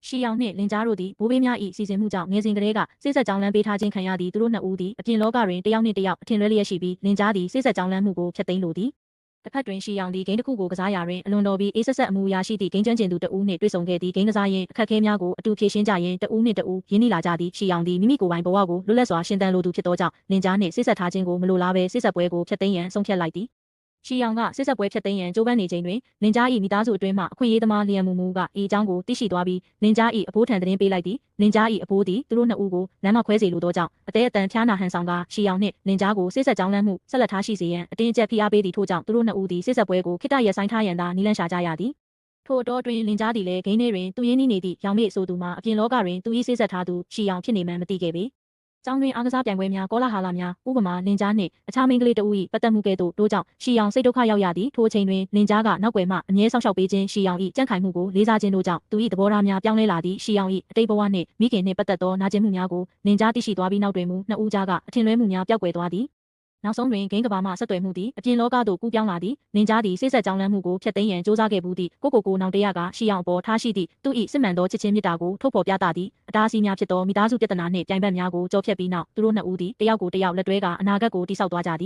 ရှီအောင်နှင့်လင်ကြားတို့သည်ဘိုးဘေးများ၏စီစဉ်မှုကြောင့်ငယ်စဉ်ကတည်းကစိတ်ဆက်ကြောင်းလမ်းပေးထားခြင်းခံရသည့်သူတို့နှစ်ဦးသည်အပြင်လောကတွင်တစ်ယောက်နှင့်တစ်ယောက်အထင်လွဲလျက်ရှိပြီးလင်ကြားသည်စိတ်ဆက်ကြောင်းလမ်းမှုကိုဖျက်သိမ်းလိုသည်တစ်ဖက်တွင်ရှီအောင်သည်ဂိမ်းတစ်ခုကိုကစားရာတွင်အလွန်တော်ပြီးအေးဆက်ဆက်အမှုအရာရှိသည့်ဂိမ်းကျွမ်းကျင်သူတဦးနှင့်တွေ့ဆုံခဲ့သည့်ဂိမ်းကစားရင်းအခက်အခဲများကိုအတူဖြေရှင်းကြရင်းတဦးနှင့်တဦးရင်းနှီးလာကြသည်ရှီအောင်သည်မိမိကိုယ်ပိုင်ဘဝကိုလွတ်လပ်စွာရှင်သန်လိုသူဖြစ်သောကြောင့်လင်ကြားနှင့်စိတ်ဆက်ထားခြင်းကိုမလိုလားဘဲစိတ်ဆက်ပွဲကိုဖျက်သိမ်းရန်ဆုံးဖြတ်လိုက်သည်ရှီအောင်ကစိတ်ဆက်ပွဲဖြတ်သိမ်းရန်ကြိုးပမ်းနေချိန်တွင်လင်ကြား၏မိသားစုအတွင်းမှအခွင့်အရေးသမားလျံမူမူကဤအကြောင်းကိုသိရှိသွားပြီးလင်ကြား၏အဖိုးထံသတင်းပေးလိုက်သည်လင်ကြား၏အဖိုးသည်သူတို့နှစ်ဦးကိုလမ်းမခွဲစေလိုသောကြောင့်အသေးအတန်ဖျားနာဟန်ဆောင်ကရှီအောင်နှင့်လင်ကြားကိုစိတ်ဆက်ကြောင်းလမ်းမှုဆက်လက်ထားရှိစေရန်အတင်းအကျပ်ဖိအားပေးသည့်ထို့ကြောင့်သူတို့နှစ်ဦးသည်စိတ်ဆက်ပွဲကိုခိတ္တရဆိုင်ထားရန်သာနီလန့်ရှာကြရသည်ထို့အတော်တွင်လင်ကြားသည်လည်းဂိမ်းထဲတွင်သူရင်းနှီးနေသည့်ရောင်မေ့ဆိုသူမှာအပြင်လောကတွင်သူ၏စိတ်ဆက်ထားသူရှီအောင်ဖြစ်နေမှန်းမသိခဲ့ပေကျောင်းတွင်အားကစားပြိုင်ပွဲများကောလာဟာလများဥပမာလင်ကြားနှင့်အခြားမိန်းကလေးတဦး၏ပတ်သက်မှုကဲ့သို့တို့ကြောင့်ရှီအောင်စိတ်ဒုက္ခရောက်ရသည်ထိုအချိန်တွင်လင်ကြားကနောက်ွယ်မှအမြဲဆောင်ရှောက်ပေးခြင်းရှီအောင်၏ကြံ့ခိုင်မှုကိုလေးစားခြင်းတို့ကြောင့်သူ၏သဘောထားများပြောင်းလဲလာသည်ရှီအောင်၏အတိတ်ဘဝနှင့်မိခင်နှင့်ပတ်သက်သောနာကျင်မှုများကိုလင်ကြားသိရှိသွားပြီးနောက်တွင်မူနှစ်ဦးကြားကအထင်လွဲမှုများပျောက်ကွယ်သွားသည်နောက်ဆုံးတွင်ဂိမ်းကဘာမှဆက်သွယ်မှုသည်အပြင်လောကသို့ကူးပြောင်းလာသည်လင်ကြားသည်စိတ်ဆက်ကြောင်းလမ်းမှုကိုဖျက်သိမ်းရန်ကြိုးစားခဲ့မှုသည်ကိုနောင်တရကရှီအောင်အပေါ်ထားရှိသည့်သူ၏စစ်မှန်သောချစ်ချင်းမြတ်တာကိုထုတ်ဖော်ပြသသည်အတားအဆီးများဖြစ်သောမိသားစုပြဿနာနှင့်ပြိုင်ဘက်များကိုကြော်ဖြတ်ပြီးနောက်သူတို့နှစ်ဦးသည်တယောက်ကိုတယောက်လက်တွဲကအနာဂတ်ကိုတည်ဆောက်သွားကြသည်